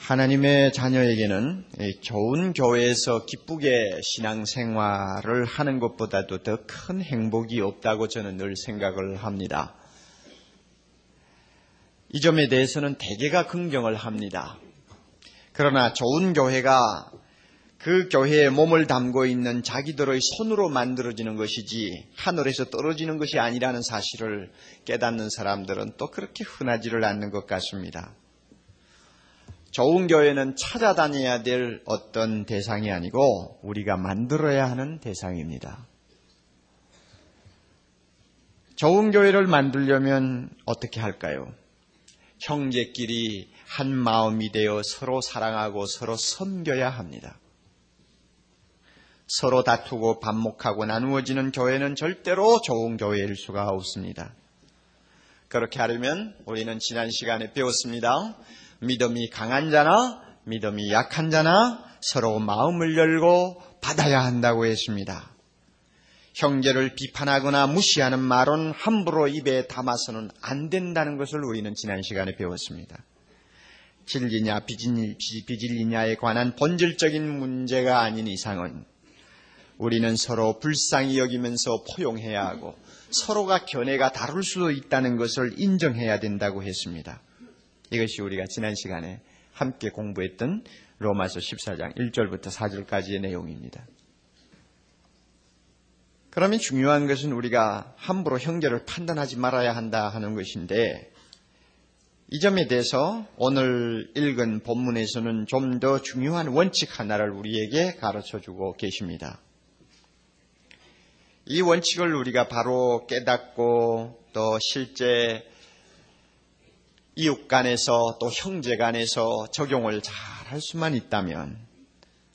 하나님의 자녀에게는 좋은 교회에서 기쁘게 신앙생활을 하는 것보다도 더 큰 행복이 없다고 저는 늘 생각을 합니다. 이 점에 대해서는 대개가 긍정을 합니다. 그러나 좋은 교회가 그 교회에 몸을 담고 있는 자기들의 손으로 만들어지는 것이지 하늘에서 떨어지는 것이 아니라는 사실을 깨닫는 사람들은 또 그렇게 흔하지를 않는 것 같습니다. 좋은 교회는 찾아다녀야 될 어떤 대상이 아니고 우리가 만들어야 하는 대상입니다. 좋은 교회를 만들려면 어떻게 할까요? 형제끼리 한 마음이 되어 서로 사랑하고 서로 섬겨야 합니다. 서로 다투고 반목하고 나누어지는 교회는 절대로 좋은 교회일 수가 없습니다. 그렇게 하려면 우리는 지난 시간에 배웠습니다. 믿음이 강한 자나 믿음이 약한 자나 서로 마음을 열고 받아야 한다고 했습니다. 형제를 비판하거나 무시하는 말은 함부로 입에 담아서는 안 된다는 것을 우리는 지난 시간에 배웠습니다. 진리냐 비진리냐에 관한 본질적인 문제가 아닌 이상은 우리는 서로 불쌍히 여기면서 포용해야 하고 서로가 견해가 다를 수도 있다는 것을 인정해야 된다고 했습니다. 이것이 우리가 지난 시간에 함께 공부했던 로마서 14장 1절부터 4절까지의 내용입니다. 그러면 중요한 것은 우리가 함부로 형제를 판단하지 말아야 한다 하는 것인데 이 점에 대해서 오늘 읽은 본문에서는 좀 더 중요한 원칙 하나를 우리에게 가르쳐주고 계십니다. 이 원칙을 우리가 바로 깨닫고 또 실제 이웃 간에서 또 형제 간에서 적용을 잘 할 수만 있다면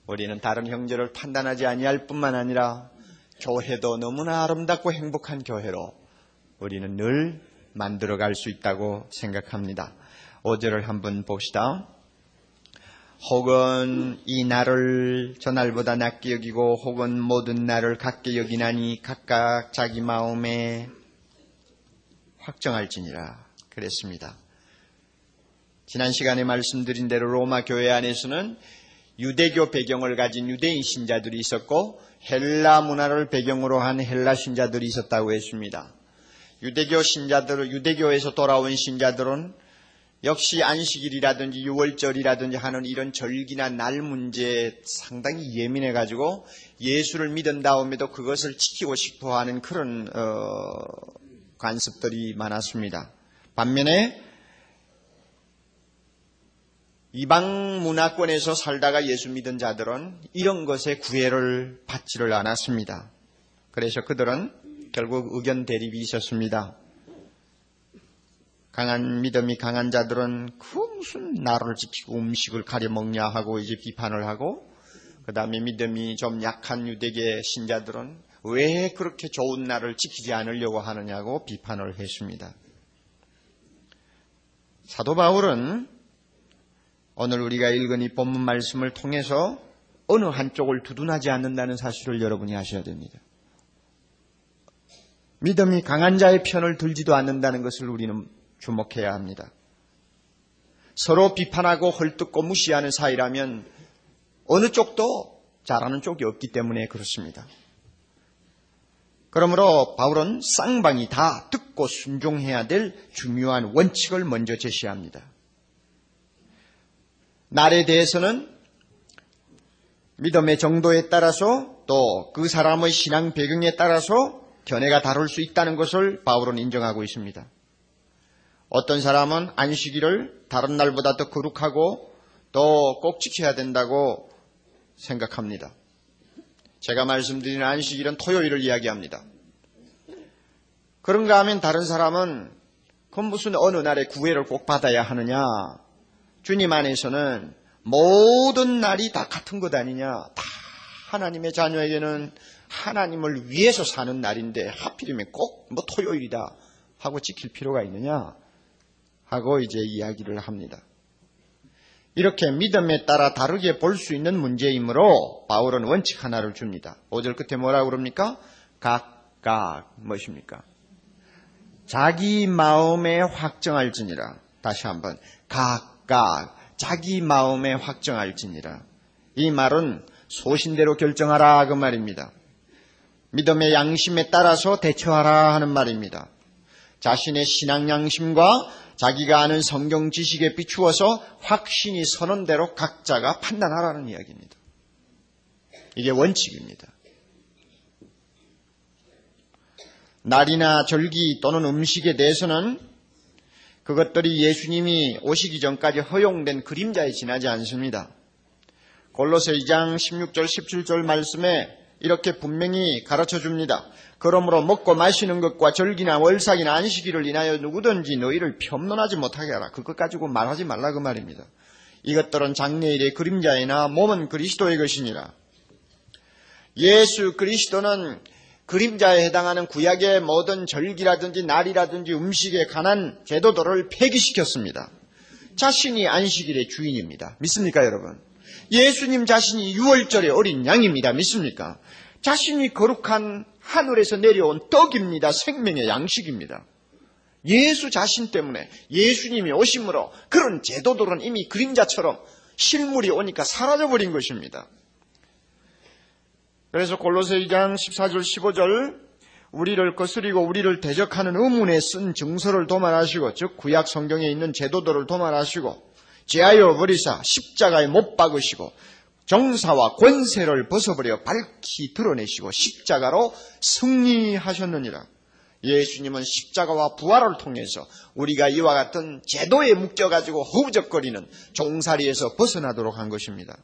우리는 다른 형제를 판단하지 아니할 뿐만 아니라 교회도 너무나 아름답고 행복한 교회로 우리는 늘 만들어갈 수 있다고 생각합니다. 5절을 한번 봅시다. 혹은 이 날을 저 날보다 낮게 여기고 혹은 모든 날을 같게 여기나니 각각 자기 마음에 확정할지니라 그랬습니다. 지난 시간에 말씀드린 대로 로마 교회 안에서는 유대교 배경을 가진 유대인 신자들이 있었고 헬라 문화를 배경으로 한 헬라 신자들이 있었다고 했습니다. 유대교에서 돌아온 신자들은 역시 안식일이라든지 유월절이라든지 하는 이런 절기나 날 문제에 상당히 예민해가지고 예수를 믿은 다음에도 그것을 지키고 싶어하는 그런 관습들이 많았습니다. 반면에 이방 문화권에서 살다가 예수 믿은 자들은 이런 것에 구애를 받지를 않았습니다. 그래서 그들은 결국 의견 대립이 있었습니다. 강한 믿음이 강한 자들은 그 무슨 나를 지키고 음식을 가려 먹냐 하고 이제 비판을 하고 그 다음에 믿음이 좀 약한 유대계 신자들은 왜 그렇게 좋은 날을 지키지 않으려고 하느냐고 비판을 했습니다. 사도 바울은 오늘 우리가 읽은 이 본문 말씀을 통해서 어느 한쪽을 두둔하지 않는다는 사실을 여러분이 아셔야 됩니다. 믿음이 강한 자의 편을 들지도 않는다는 것을 우리는 주목해야 합니다. 서로 비판하고 헐뜯고 무시하는 사이라면 어느 쪽도 잘하는 쪽이 없기 때문에 그렇습니다. 그러므로 바울은 쌍방이 다 듣고 순종해야 될 중요한 원칙을 먼저 제시합니다. 날에 대해서는 믿음의 정도에 따라서 또 그 사람의 신앙 배경에 따라서 견해가 다를 수 있다는 것을 바울은 인정하고 있습니다. 어떤 사람은 안식일을 다른 날보다 더 거룩하고 또 꼭 지켜야 된다고 생각합니다. 제가 말씀드린 안식일은 토요일을 이야기합니다. 그런가 하면 다른 사람은 그건 무슨 어느 날에 구애를 꼭 받아야 하느냐. 주님 안에서는 모든 날이 다 같은 것 아니냐. 다 하나님의 자녀에게는 하나님을 위해서 사는 날인데 하필이면 꼭 뭐 토요일이다 하고 지킬 필요가 있느냐 하고 이제 이야기를 합니다. 이렇게 믿음에 따라 다르게 볼 수 있는 문제이므로 바울은 원칙 하나를 줍니다. 5절 끝에 뭐라고 그럽니까? 각각 무엇입니까? 자기 마음에 확정할지니라. 다시 한번 각각 자기 마음에 확정할지니라. 이 말은 소신대로 결정하라 그 말입니다. 믿음의 양심에 따라서 대처하라 하는 말입니다. 자신의 신앙 양심과 자기가 아는 성경 지식에 비추어서 확신이 서는 대로 각자가 판단하라는 이야기입니다. 이게 원칙입니다. 날이나 절기 또는 음식에 대해서는 그것들이 예수님이 오시기 전까지 허용된 그림자에 지나지 않습니다. 골로새 2장 16절 17절 말씀에 이렇게 분명히 가르쳐 줍니다. 그러므로 먹고 마시는 것과 절기나 월삭이나 안식일을 인하여 누구든지 너희를 편론하지 못하게 하라. 그것 가지고 말하지 말라 그 말입니다. 이것들은 장래일의 그림자이나 몸은 그리스도의 것이니라. 예수 그리스도는 그림자에 해당하는 구약의 모든 절기라든지 날이라든지 음식에 관한 제도들을 폐기시켰습니다. 자신이 안식일의 주인입니다. 믿습니까 여러분? 예수님 자신이 유월절의 어린 양입니다. 믿습니까? 자신이 거룩한 하늘에서 내려온 떡입니다. 생명의 양식입니다. 예수 자신 때문에 예수님이 오심으로 그런 제도들은 이미 그림자처럼 실물이 오니까 사라져버린 것입니다. 그래서 골로새 2장 14절 15절 우리를 거스리고 우리를 대적하는 의문에 쓴 증서를 도말하시고 즉 구약 성경에 있는 제도들을 도말하시고 제하여 버리사 십자가에 못 박으시고 정사와 권세를 벗어버려 밝히 드러내시고 십자가로 승리하셨느니라. 예수님은 십자가와 부활을 통해서 우리가 이와 같은 제도에 묶여가지고 허우적거리는 종살이에서 벗어나도록 한 것입니다.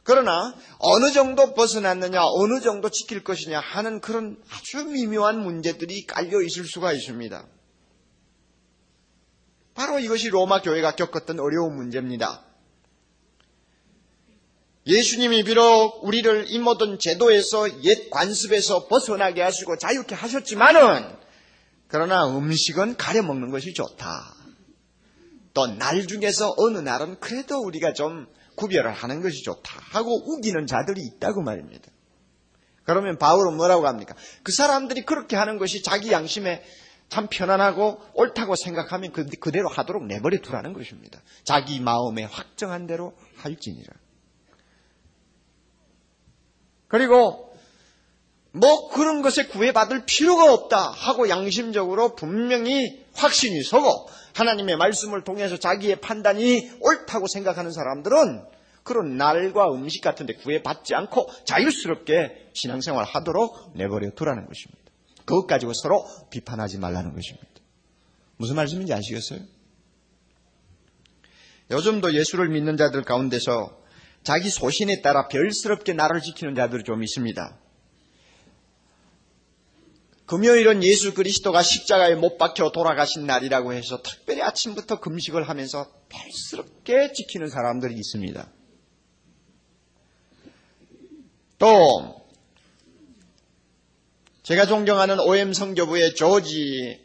그러나 어느 정도 벗어났느냐, 어느 정도 지킬 것이냐 하는 그런 아주 미묘한 문제들이 깔려 있을 수가 있습니다. 바로 이것이 로마 교회가 겪었던 어려운 문제입니다. 예수님이 비록 우리를 이 모든 제도에서 옛 관습에서 벗어나게 하시고 자유케 하셨지만은 그러나 음식은 가려 먹는 것이 좋다. 또 날 중에서 어느 날은 그래도 우리가 좀 구별을 하는 것이 좋다 하고 우기는 자들이 있다고 말입니다. 그러면 바울은 뭐라고 합니까? 그 사람들이 그렇게 하는 것이 자기 양심에 참 편안하고 옳다고 생각하면 그대로 하도록 내버려 두라는 것입니다. 자기 마음에 확정한 대로 할지니라. 그리고 뭐 그런 것에 구애받을 필요가 없다 하고 양심적으로 분명히 확신이 서고 하나님의 말씀을 통해서 자기의 판단이 옳다고 생각하는 사람들은 그런 날과 음식 같은 데 구애받지 않고 자유스럽게 신앙생활 하도록 내버려 두라는 것입니다. 그것 가지고 서로 비판하지 말라는 것입니다. 무슨 말씀인지 아시겠어요? 요즘도 예수를 믿는 자들 가운데서 자기 소신에 따라 별스럽게 날을 지키는 자들이 좀 있습니다. 금요일은 예수 그리스도가 십자가에 못 박혀 돌아가신 날이라고 해서 특별히 아침부터 금식을 하면서 별스럽게 지키는 사람들이 있습니다. 또 제가 존경하는 OM 선교부의 조지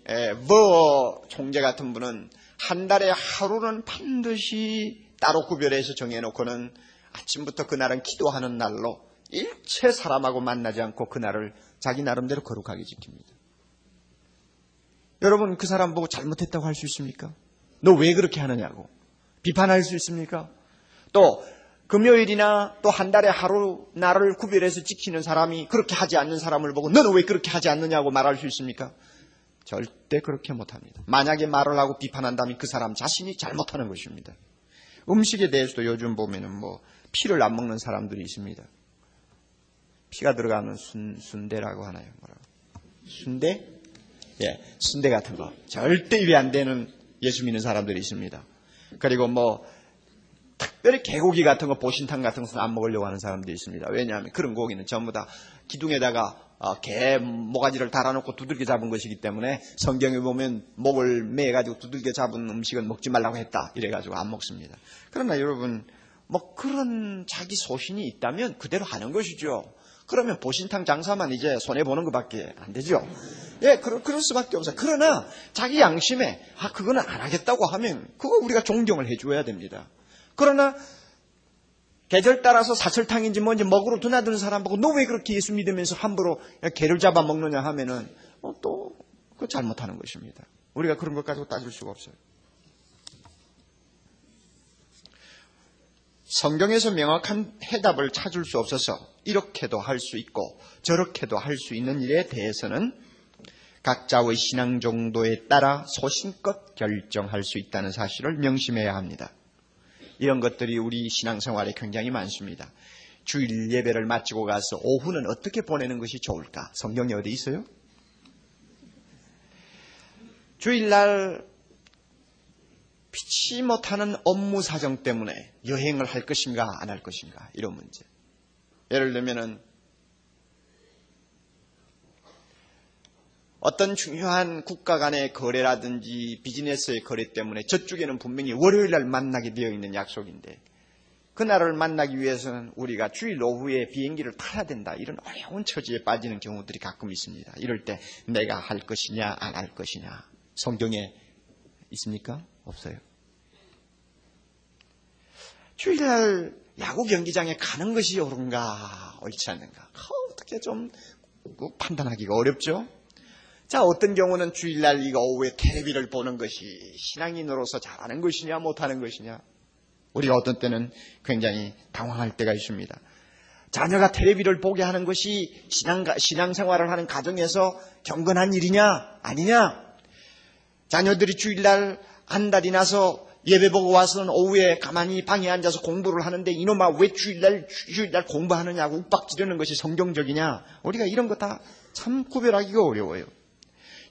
버 총재 같은 분은 한 달에 하루는 반드시 따로 구별해서 정해놓고는 아침부터 그날은 기도하는 날로 일체 사람하고 만나지 않고 그날을 자기 나름대로 거룩하게 지킵니다. 여러분 그 사람 보고 잘못했다고 할 수 있습니까? 너 왜 그렇게 하느냐고 비판할 수 있습니까? 또 금요일이나 또 한 달에 하루 날을 구별해서 지키는 사람이 그렇게 하지 않는 사람을 보고 너는 왜 그렇게 하지 않느냐고 말할 수 있습니까? 절대 그렇게 못합니다. 만약에 말을 하고 비판한다면 그 사람 자신이 잘못하는 것입니다. 음식에 대해서도 요즘 보면은 뭐 피를 안 먹는 사람들이 있습니다. 피가 들어가는 순대라고 하나요? 뭐라고? 순대? 예, 순대 같은 거 절대 입에 안 되는 예수 믿는 사람들이 있습니다. 그리고 뭐 특별히 개고기 같은 거, 보신탕 같은 것은 안 먹으려고 하는 사람들이 있습니다. 왜냐하면 그런 고기는 전부 다 기둥에다가 개 모가지를 달아놓고 두들겨 잡은 것이기 때문에 성경에 보면 목을 매가지고 두들겨 잡은 음식은 먹지 말라고 했다 이래가지고 안 먹습니다. 그러나 여러분 뭐 그런 자기 소신이 있다면 그대로 하는 것이죠. 그러면 보신탕 장사만 이제 손해보는 것밖에 안 되죠. 예, 그럴 수밖에 없어요. 그러나 자기 양심에 그거는 안 하겠다고 하면 그거 우리가 존경을 해줘야 됩니다. 그러나 계절 따라서 사철탕인지 뭔지 먹으러 드나드는 사람 보고 너 왜 그렇게 예수 믿으면서 함부로 개를 잡아 먹느냐 하면은 또 그거 잘못하는 것입니다. 우리가 그런 것 가지고 따질 수가 없어요. 성경에서 명확한 해답을 찾을 수 없어서 이렇게도 할 수 있고 저렇게도 할 수 있는 일에 대해서는 각자의 신앙 정도에 따라 소신껏 결정할 수 있다는 사실을 명심해야 합니다. 이런 것들이 우리 신앙생활에 굉장히 많습니다. 주일 예배를 마치고 가서 오후는 어떻게 보내는 것이 좋을까? 성경에 어디 있어요? 주일날 피치 못하는 업무 사정 때문에 여행을 할 것인가 안 할 것인가 이런 문제. 예를 들면은 어떤 중요한 국가 간의 거래라든지 비즈니스의 거래 때문에 저쪽에는 분명히 월요일날 만나게 되어 있는 약속인데 그날을 만나기 위해서는 우리가 주일 오후에 비행기를 타야 된다. 이런 어려운 처지에 빠지는 경우들이 가끔 있습니다. 이럴 때 내가 할 것이냐 안 할 것이냐 성경에 있습니까? 없어요. 주일날 야구 경기장에 가는 것이 옳은가 옳지 않는가 어떻게 좀 판단하기가 어렵죠. 자, 어떤 경우는 주일날 이거 오후에 텔레비를 보는 것이 신앙인으로서 잘하는 것이냐 못하는 것이냐 우리가 어떤 때는 굉장히 당황할 때가 있습니다. 자녀가 텔레비를 보게 하는 것이 신앙생활을 하는 가정에서 경건한 일이냐 아니냐. 자녀들이 주일날 한 달이 나서 예배 보고 와서는 오후에 가만히 방에 앉아서 공부를 하는데 이놈아 왜 주일날 공부하느냐고 윽박지르는 것이 성경적이냐. 우리가 이런 거 다 참 구별하기가 어려워요.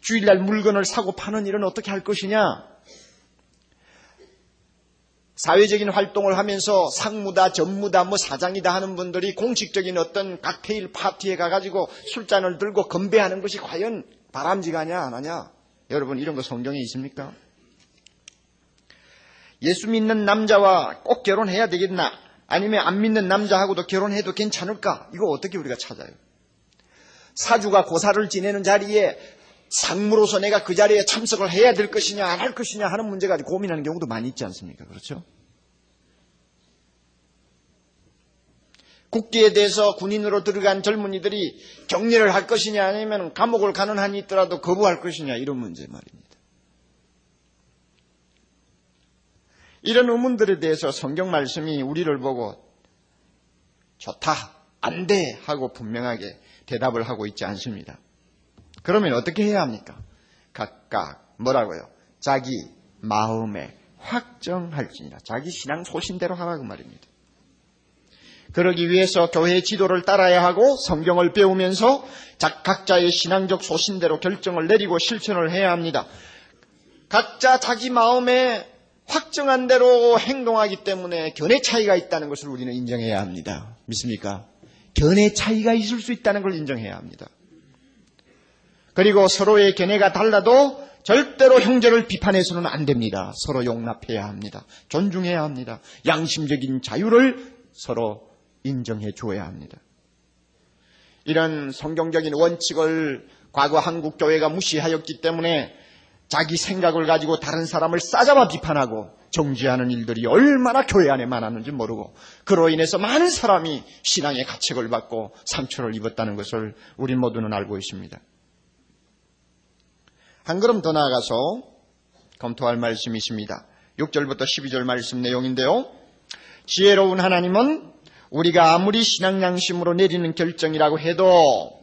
주일날 물건을 사고 파는 일은 어떻게 할 것이냐. 사회적인 활동을 하면서 상무다 전무다 사장이다 하는 분들이 공식적인 어떤 칵테일 파티에 가가지고 술잔을 들고 건배하는 것이 과연 바람직하냐 안 하냐. 여러분 이런 거 성경에 있습니까? 예수 믿는 남자와 꼭 결혼해야 되겠나? 아니면 안 믿는 남자하고도 결혼해도 괜찮을까? 이거 어떻게 우리가 찾아요? 사주가 고사를 지내는 자리에 상무로서 내가 그 자리에 참석을 해야 될 것이냐 안 할 것이냐 하는 문제 가지고 고민하는 경우도 많이 있지 않습니까? 그렇죠? 국기에 대해서 군인으로 들어간 젊은이들이 격리를 할 것이냐 아니면 감옥을 가는 한이 있더라도 거부할 것이냐 이런 문제 말입니다. 이런 의문들에 대해서 성경 말씀이 우리를 보고 좋다, 안 돼 하고 분명하게 대답을 하고 있지 않습니다. 그러면 어떻게 해야 합니까? 각각 뭐라고요? 자기 마음에 확정할지니라. 자기 신앙 소신대로 하라고 말입니다. 그러기 위해서 교회의 지도를 따라야 하고 성경을 배우면서 각자의 신앙적 소신대로 결정을 내리고 실천을 해야 합니다. 각자 자기 마음에 확정한 대로 행동하기 때문에 견해 차이가 있다는 것을 우리는 인정해야 합니다. 믿습니까? 견해 차이가 있을 수 있다는 걸 인정해야 합니다. 그리고 서로의 견해가 달라도 절대로 형제를 비판해서는 안 됩니다. 서로 용납해야 합니다. 존중해야 합니다. 양심적인 자유를 서로 인정해 줘야 합니다. 이런 성경적인 원칙을 과거 한국 교회가 무시하였기 때문에 자기 생각을 가지고 다른 사람을 싸잡아 비판하고 정죄하는 일들이 얼마나 교회 안에 많았는지 모르고 그로 인해서 많은 사람이 신앙의 가책을 받고 상처를 입었다는 것을 우리 모두는 알고 있습니다. 한 걸음 더 나아가서 검토할 말씀이 있습니다. 6절부터 12절 말씀 내용인데요. 지혜로운 하나님은 우리가 아무리 신앙 양심으로 내리는 결정이라고 해도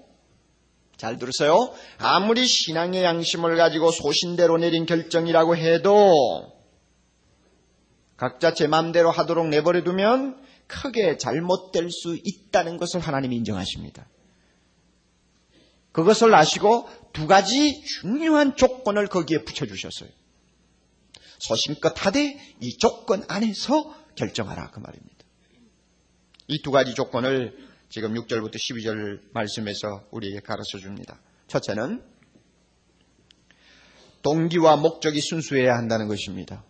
잘 들으세요. 아무리 신앙의 양심을 가지고 소신대로 내린 결정이라고 해도 각자 제 마음대로 하도록 내버려두면 크게 잘못될 수 있다는 것을 하나님이 인정하십니다. 그것을 아시고 두 가지 중요한 조건을 거기에 붙여주셨어요. 소신껏 하되 이 조건 안에서 결정하라 그 말입니다. 이 두 가지 조건을 지금 6절부터 12절 말씀에서 우리에게 가르쳐 줍니다. 첫째는 동기와 목적이 순수해야 한다는 것입니다.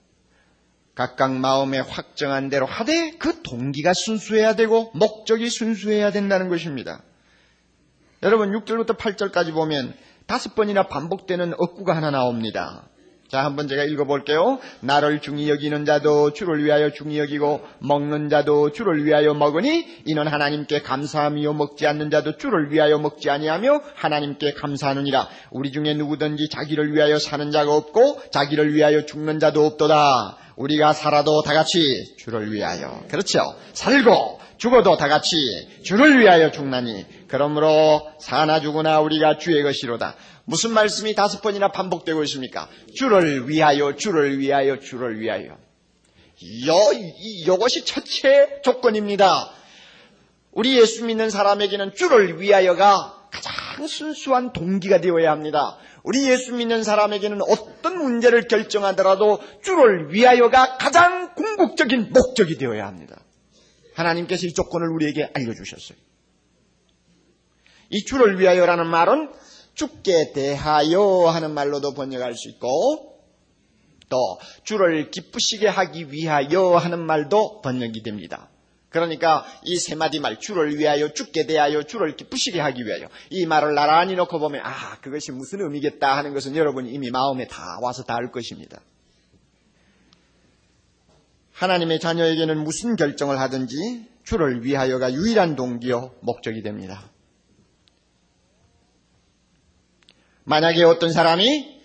각각 마음에 확정한 대로 하되 그 동기가 순수해야 되고 목적이 순수해야 된다는 것입니다. 여러분 6절부터 8절까지 보면 5번이나 반복되는 어구가 하나 나옵니다. 자, 한번 제가 읽어볼게요. 나를 중히 여기는 자도 주를 위하여 중히 여기고 먹는 자도 주를 위하여 먹으니 이는 하나님께 감사함이요 먹지 않는 자도 주를 위하여 먹지 아니하며 하나님께 감사하느니라. 우리 중에 누구든지 자기를 위하여 사는 자가 없고 자기를 위하여 죽는 자도 없도다. 우리가 살아도 다 같이 주를 위하여, 그렇죠, 살고 죽어도 다 같이 주를 위하여 죽나니 그러므로 사나 죽으나 우리가 주의 것이로다. 무슨 말씀이 5번이나 반복되고 있습니까? 주를 위하여, 주를 위하여, 주를 위하여. 이것이 첫째 조건입니다. 우리 예수 믿는 사람에게는 주를 위하여가 가장 순수한 동기가 되어야 합니다. 우리 예수 믿는 사람에게는 어떤 문제를 결정하더라도 주를 위하여가 가장 궁극적인 목적이 되어야 합니다. 하나님께서 이 조건을 우리에게 알려주셨어요. 이 주를 위하여라는 말은 주께 대하여 하는 말로도 번역할 수 있고 또 주를 기쁘시게 하기 위하여 하는 말도 번역이 됩니다. 그러니까 이 세 마디 말, 주를 위하여, 주께 대하여, 주를 기쁘시게 하기 위하여, 이 말을 나란히 놓고 보면 그것이 무슨 의미겠다 하는 것은 여러분이 이미 마음에 다 와서 다 알 것입니다. 하나님의 자녀에게는 무슨 결정을 하든지 주를 위하여가 유일한 동기요 목적이 됩니다. 만약에 어떤 사람이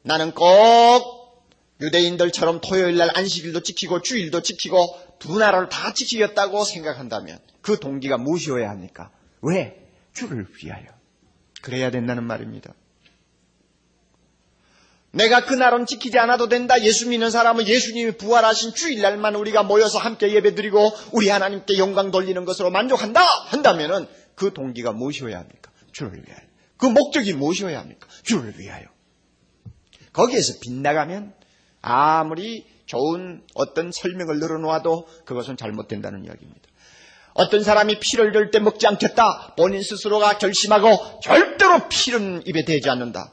나는 꼭 유대인들처럼 토요일날 안식일도 지키고 주일도 지키고 두 나라를 다 지키겠다고 생각한다면 그 동기가 무엇이어야 합니까? 왜? 주를 위하여. 그래야 된다는 말입니다. 내가 그 날은 지키지 않아도 된다. 예수 믿는 사람은 예수님이 부활하신 주일날만 우리가 모여서 함께 예배드리고 우리 하나님께 영광 돌리는 것으로 만족한다 한다면은 그 동기가 무엇이어야 합니까? 주를 위하여. 그 목적이 무엇이어야 합니까? 주를 위하여. 거기에서 빗나가면 아무리 좋은 어떤 설명을 늘어놓아도 그것은 잘못된다는 이야기입니다. 어떤 사람이 피를 절대 먹지 않겠다. 본인 스스로가 결심하고 절대로 피는 입에 대지 않는다.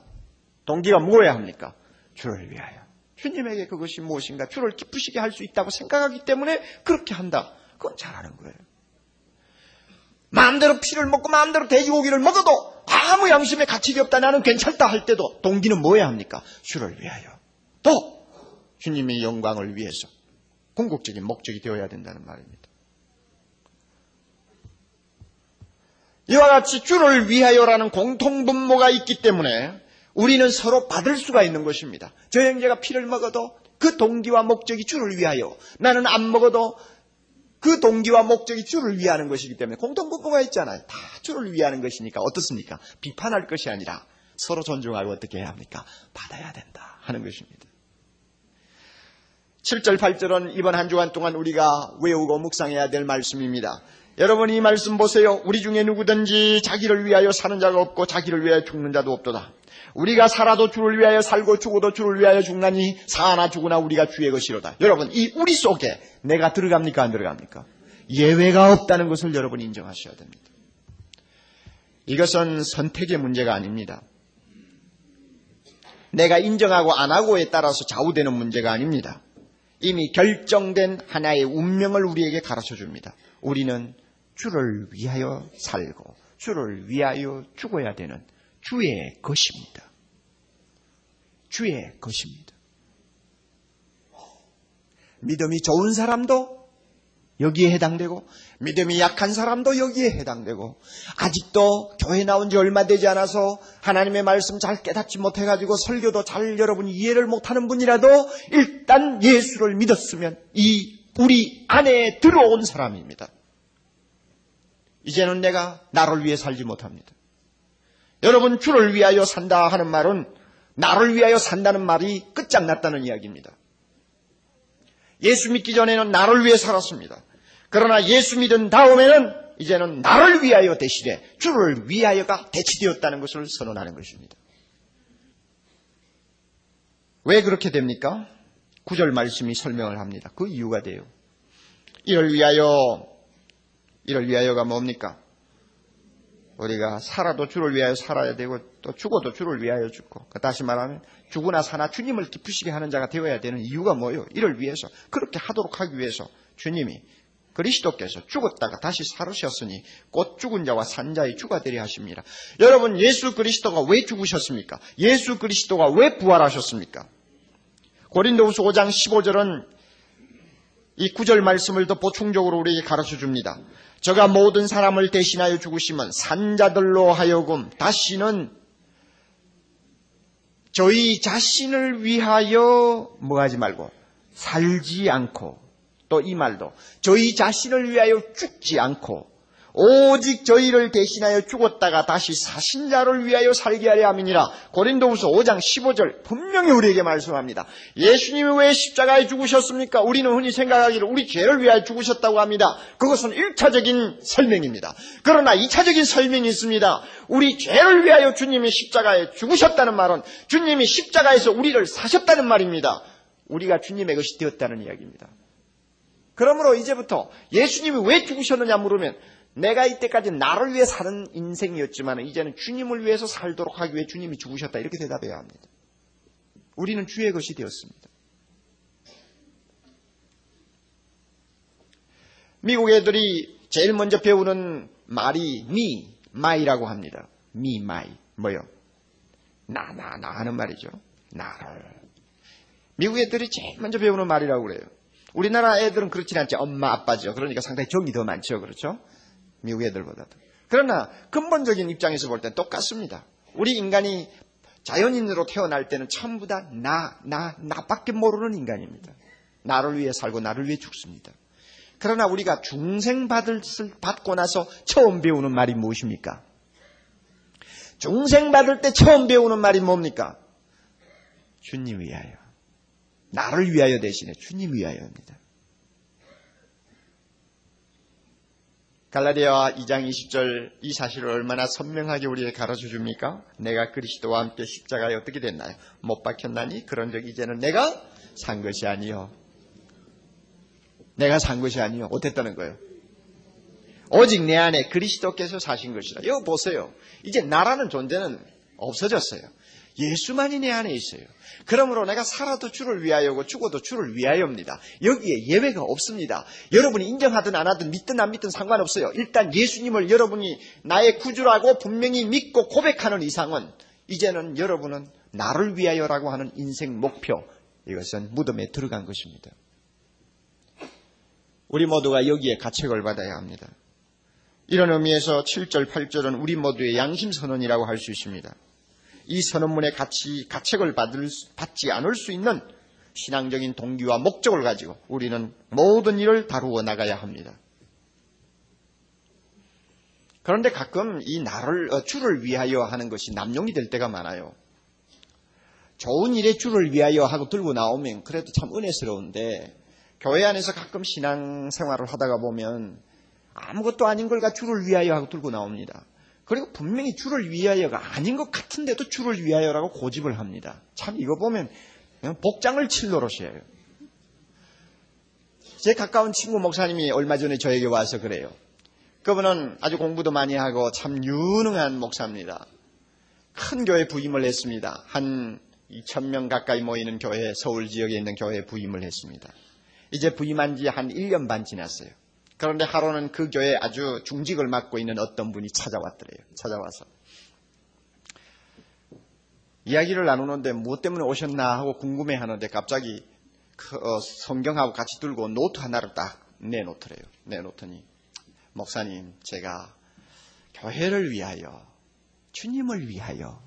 동기가 무엇이어야 합니까? 주를 위하여. 주님에게 그것이 무엇인가? 주를 기쁘시게 할 수 있다고 생각하기 때문에 그렇게 한다. 그건 잘하는 거예요. 마음대로 피를 먹고 마음대로 돼지고기를 먹어도 아무 양심에 가책이 없다. 나는 괜찮다 할 때도 동기는 뭐여야 합니까? 주를 위하여. 또 주님의 영광을 위해서 궁극적인 목적이 되어야 된다는 말입니다. 이와 같이 주를 위하여라는 공통분모가 있기 때문에 우리는 서로 받을 수가 있는 것입니다. 저 형제가 피를 먹어도 그 동기와 목적이 주를 위하여, 나는 안 먹어도 그 동기와 목적이 주를 위하는 것이기 때문에 공통분모가 있잖아요. 다 주를 위하는 것이니까 어떻습니까? 비판할 것이 아니라 서로 존중하고 어떻게 해야 합니까? 받아야 된다 하는 것입니다. 7절 8절은 이번 한 주간 동안 우리가 외우고 묵상해야 될 말씀입니다. 여러분 이 말씀 보세요. 우리 중에 누구든지 자기를 위하여 사는 자가 없고 자기를 위하여 죽는 자도 없도다. 우리가 살아도 주를 위하여 살고 죽어도 주를 위하여 죽나니 사나 죽으나 우리가 주의 것이로다. 여러분 이 우리 속에 내가 들어갑니까 안 들어갑니까? 예외가 없다는 것을 여러분이 인정하셔야 됩니다. 이것은 선택의 문제가 아닙니다. 내가 인정하고 안 하고에 따라서 좌우되는 문제가 아닙니다. 이미 결정된 하나의 운명을 우리에게 가르쳐 줍니다. 우리는 주를 위하여 살고 주를 위하여 죽어야 되는 주의 것입니다. 주의 것입니다. 믿음이 좋은 사람도 여기에 해당되고 믿음이 약한 사람도 여기에 해당되고 아직도 교회 나온 지 얼마 되지 않아서 하나님의 말씀 잘 깨닫지 못해가지고 설교도 잘 여러분이 이해를 못하는 분이라도 일단 예수를 믿었으면 우리 안에 들어온 사람입니다. 이제는 내가 나를 위해 살지 못합니다. 여러분 주를 위하여 산다 하는 말은 나를 위하여 산다는 말이 끝장났다는 이야기입니다. 예수 믿기 전에는 나를 위해 살았습니다. 그러나 예수 믿은 다음에는 이제는 나를 위하여 대신에 주를 위하여가 대치되었다는 것을 선언하는 것입니다. 왜 그렇게 됩니까? 9절 말씀이 설명을 합니다. 그 이유가 돼요. 이를 위하여가 뭡니까? 우리가 살아도 주를 위하여 살아야 되고 또 죽어도 주를 위하여 죽고 다시 말하면 죽으나 사나 주님을 기쁘시게 하는 자가 되어야 되는 이유가 뭐예요? 이를 위해서 그렇게 하도록 하기 위해서 주님이 그리스도께서 죽었다가 다시 살으셨으니 곧 죽은 자와 산 자의 주가 되려 하십니다. 여러분 예수 그리스도가 왜 죽으셨습니까? 예수 그리스도가 왜 부활하셨습니까? 고린도후서 5장 15절은 이 9절 말씀을 더 보충적으로 우리에게 가르쳐 줍니다. 저가 모든 사람을 대신하여 죽으시면 산자들로 하여금 다시는 저희 자신을 위하여 뭐하지 말고 살지 않고, 또 이 말도 저희 자신을 위하여 죽지 않고 오직 저희를 대신하여 죽었다가 다시 사신 자를 위하여 살게 하려 함이니라. 고린도후서 5장 15절 분명히 우리에게 말씀합니다. 예수님이 왜 십자가에 죽으셨습니까? 우리는 흔히 생각하기를 우리 죄를 위하여 죽으셨다고 합니다. 그것은 1차적인 설명입니다. 그러나 2차적인 설명이 있습니다. 우리 죄를 위하여 주님이 십자가에 죽으셨다는 말은 주님이 십자가에서 우리를 사셨다는 말입니다. 우리가 주님의 것이 되었다는 이야기입니다. 그러므로 이제부터 예수님이 왜 죽으셨느냐 물으면 내가 이때까지 나를 위해 사는 인생이었지만 이제는 주님을 위해서 살도록 하기 위해 주님이 죽으셨다, 이렇게 대답해야 합니다. 우리는 주의 것이 되었습니다. 미국 애들이 제일 먼저 배우는 말이 마이라고 합니다. 마이. 뭐요? 나 하는 말이죠. 나를. 미국 애들이 제일 먼저 배우는 말이라고 그래요. 우리나라 애들은 그렇진 않죠. 엄마, 아빠죠. 그러니까 상당히 정이 더 많죠. 그렇죠? 미국 애들보다도. 그러나 근본적인 입장에서 볼 땐 똑같습니다. 우리 인간이 자연인으로 태어날 때는 전부 다 나밖에 모르는 인간입니다. 나를 위해 살고 나를 위해 죽습니다. 그러나 우리가 중생받을 받고 나서 처음 배우는 말이 무엇입니까? 중생받을 때 처음 배우는 말이 뭡니까? 주님 위하여. 나를 위하여 대신에 주님 위하여입니다. 갈라디아 2장 20절 이 사실을 얼마나 선명하게 우리에게 가르쳐 줍니까? 내가 그리스도와 함께 십자가에 어떻게 됐나요? 못 박혔나니 그런즉 이제는 내가 산 것이 아니요. 내가 산 것이 아니요. 어땠다는 거예요? 오직 내 안에 그리스도께서 사신 것이라. 이거 보세요. 이제 나라는 존재는 없어졌어요. 예수만이 내 안에 있어요. 그러므로 내가 살아도 주를 위하여고 죽어도 주를 위하여입니다. 여기에 예외가 없습니다. 여러분이 인정하든 안 하든 믿든 안 믿든 상관없어요. 일단 예수님을 여러분이 나의 구주라고 분명히 믿고 고백하는 이상은 이제는 여러분은 나를 위하여라고 하는 인생 목표, 이것은 무덤에 들어간 것입니다. 우리 모두가 여기에 가책을 받아야 합니다. 이런 의미에서 7절, 8절은 우리 모두의 양심선언이라고 할 수 있습니다. 이 선언문에 가책을 받지 않을 수 있는 신앙적인 동기와 목적을 가지고 우리는 모든 일을 다루어 나가야 합니다. 그런데 가끔 이 주를 위하여 하는 것이 남용이 될 때가 많아요. 좋은 일에 주를 위하여 하고 들고 나오면 그래도 참 은혜스러운데 교회 안에서 가끔 신앙생활을 하다가 보면 아무것도 아닌 걸 주를 위하여 하고 들고 나옵니다. 그리고 분명히 주를 위하여가 아닌 것 같은데도 주를 위하여라고 고집을 합니다. 참 이거 보면 그냥 복장을 칠 노릇이에요. 제 가까운 친구 목사님이 얼마 전에 저에게 와서 그래요. 그분은 아주 공부도 많이 하고 참 유능한 목사입니다. 큰 교회 부임을 했습니다. 한 2,000명 가까이 모이는 교회, 서울 지역에 있는 교회에 부임을 했습니다. 이제 부임한 지 한 1년 반 지났어요. 그런데 하루는 그 교회에 아주 중직을 맡고 있는 어떤 분이 찾아왔더래요. 찾아와서 이야기를 나누는데 무엇 때문에 오셨나 하고 궁금해하는데 갑자기 성경하고 같이 들고 노트 하나를 딱 내놓더래요. 내놓더니 목사님, 제가 교회를 위하여, 주님을 위하여,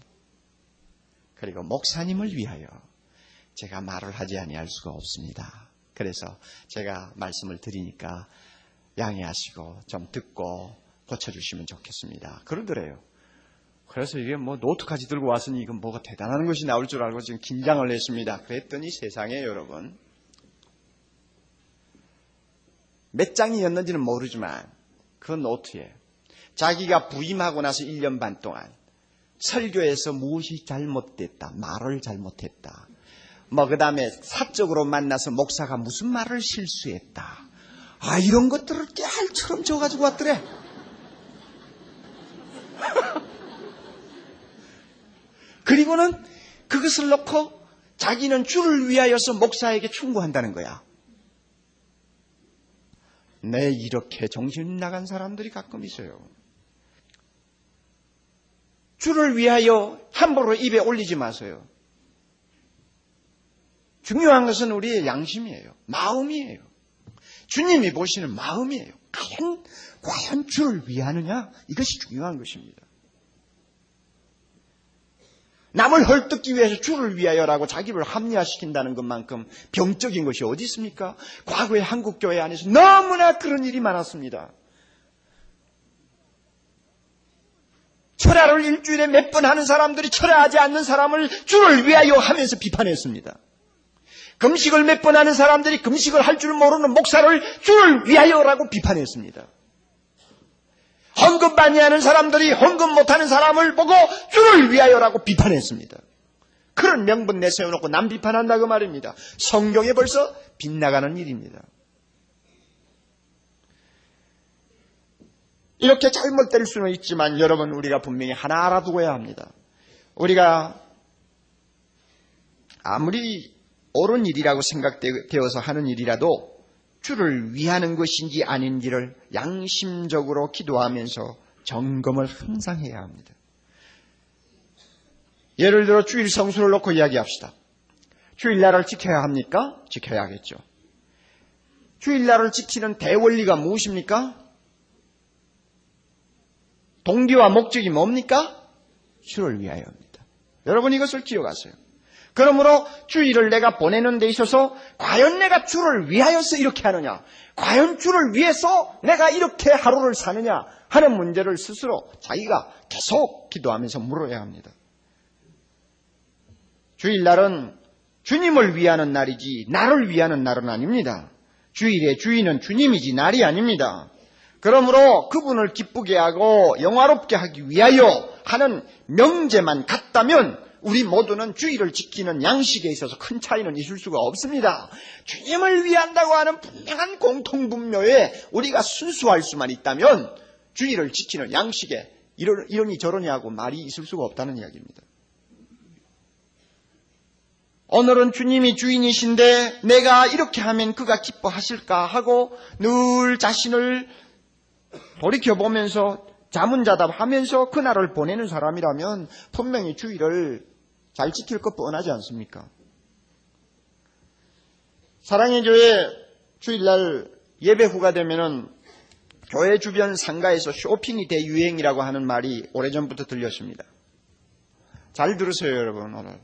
그리고 목사님을 위하여 제가 말을 하지 아니할 수가 없습니다. 그래서 제가 말씀을 드리니까 양해하시고 좀 듣고 고쳐주시면 좋겠습니다. 그러더래요. 그래서 이게 뭐 노트까지 들고 왔으니 이건 뭐가 대단한 것이 나올 줄 알고 지금 긴장을 했습니다. 그랬더니 세상에 여러분, 몇 장이었는지는 모르지만 그 노트에 자기가 부임하고 나서 1년 반 동안 설교에서 무엇이 잘못됐다, 말을 잘못했다, 그 다음에 사적으로 만나서 목사가 무슨 말을 실수했다, 이런 것들을 깨알처럼 적어가지고 왔더래. 그리고는 그것을 놓고 자기는 주를 위하여서 목사에게 충고한다는 거야. 네, 이렇게 정신 나간 사람들이 가끔 있어요. 주를 위하여 함부로 입에 올리지 마세요. 중요한 것은 우리의 양심이에요. 마음이에요. 주님이 보시는 마음이에요. 과연 주를 위하느냐? 이것이 중요한 것입니다. 남을 헐뜯기 위해서 주를 위하여라고 자기를 합리화시킨다는 것만큼 병적인 것이 어디 있습니까? 과거의 한국교회 안에서 너무나 그런 일이 많았습니다. 철야를 일주일에 몇 번 하는 사람들이 철야하지 않는 사람을 주를 위하여 하면서 비판했습니다. 금식을 몇 번 하는 사람들이 금식을 할 줄 모르는 목사를 주를 위하여라고 비판했습니다. 헌금 많이 하는 사람들이 헌금 못하는 사람을 보고 주를 위하여라고 비판했습니다. 그런 명분 내세워놓고 남 비판한다 그 말입니다. 성경에 벌써 빗나가는 일입니다. 이렇게 잘못될 수는 있지만 여러분, 우리가 분명히 하나 알아두어야 합니다. 우리가 아무리 옳은 일이라고 생각되어서 하는 일이라도 주를 위하는 것인지 아닌지를 양심적으로 기도하면서 점검을 항상 해야 합니다. 예를 들어 주일 성수를 놓고 이야기합시다. 주일날을 지켜야 합니까? 지켜야겠죠. 주일날을 지키는 대원리가 무엇입니까? 동기와 목적이 뭡니까? 주를 위하여입니다. 여러분, 이것을 기억하세요. 그러므로 주일을 내가 보내는 데 있어서 과연 내가 주를 위하여서 이렇게 하느냐, 과연 주를 위해서 내가 이렇게 하루를 사느냐 하는 문제를 스스로 자기가 계속 기도하면서 물어야 합니다. 주일날은 주님을 위하는 날이지 나를 위하는 날은 아닙니다. 주일의 주인은 주님이지 날이 아닙니다. 그러므로 그분을 기쁘게 하고 영화롭게 하기 위하여 하는 명제만 같다면 우리 모두는 주일을 지키는 양식에 있어서 큰 차이는 있을 수가 없습니다. 주님을 위한다고 하는 분명한 공통분묘에 우리가 순수할 수만 있다면 주일을 지키는 양식에 이러니 저러니 하고 말이 있을 수가 없다는 이야기입니다. 오늘은 주님이 주인이신데 내가 이렇게 하면 그가 기뻐하실까 하고 늘 자신을 돌이켜보면서 자문자답하면서 그날을 보내는 사람이라면 분명히 주일을 잘 지킬 것 뻔하지 않습니까? 사랑의 교회 주일날 예배 후가 되면은 교회 주변 상가에서 쇼핑이 대유행이라고 하는 말이 오래전부터 들렸습니다. 잘 들으세요, 여러분. 오늘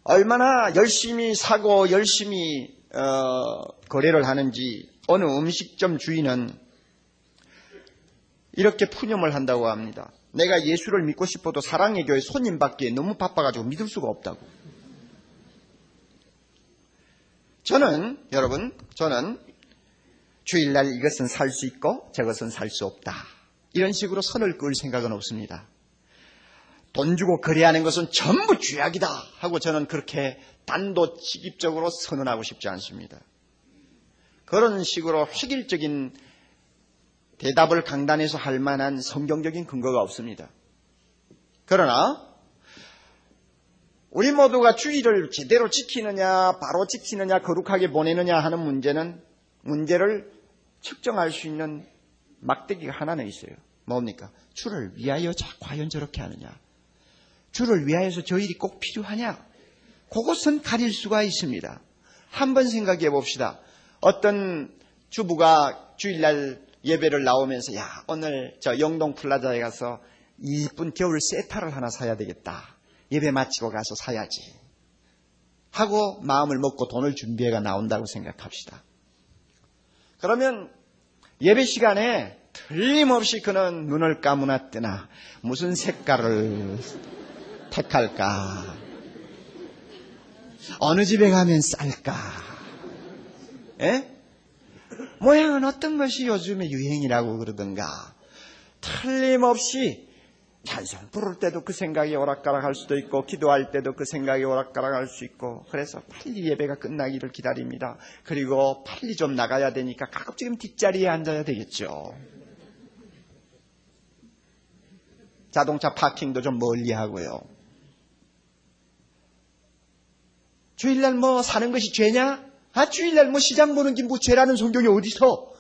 얼마나 열심히 사고 열심히 거래를 하는지 어느 음식점 주인은 이렇게 푸념을 한다고 합니다. 내가 예수를 믿고 싶어도 사랑의 교회 손님 받기에 너무 바빠가지고 믿을 수가 없다고. 여러분, 저는 주일날 이것은 살 수 있고 저것은 살 수 없다, 이런 식으로 선을 그을 생각은 없습니다. 돈 주고 거래하는 것은 전부 죄악이다 하고 저는 그렇게 단도직입적으로 선언하고 싶지 않습니다. 그런 식으로 획일적인 대답을 강단에서 할 만한 성경적인 근거가 없습니다. 그러나 우리 모두가 주일을 제대로 지키느냐, 바로 지키느냐, 거룩하게 보내느냐 하는 문제를 측정할 수 있는 막대기가 하나는 있어요. 뭡니까? 주를 위하여 과연 저렇게 하느냐, 주를 위하여서 저 일이 꼭 필요하냐, 그것은 가릴 수가 있습니다. 한번 생각해 봅시다. 어떤 주부가 주일날 예배를 나오면서 야, 오늘 저 영동 플라자에 가서 이쁜 겨울 세타를 하나 사야 되겠다, 예배 마치고 가서 사야지 하고 마음을 먹고 돈을 준비해가 나온다고 생각합시다. 그러면 예배 시간에 틀림없이 그는 눈을 감으나 뜨나 무슨 색깔을 택할까, 어느 집에 가면 쌀까, 모양은 어떤 것이 요즘에 유행이라고 그러던가, 틀림없이 찬송 부를 때도 그 생각이 오락가락할 수도 있고 기도할 때도 그 생각이 오락가락할 수 있고, 그래서 빨리 예배가 끝나기를 기다립니다. 그리고 빨리 좀 나가야 되니까 가급적이면 뒷자리에 앉아야 되겠죠. 자동차 파킹도 좀 멀리 하고요. 주일날 뭐 사는 것이 죄냐? 주일날 뭐 시장 보는 게 뭐 죄라는 성경이 어디서?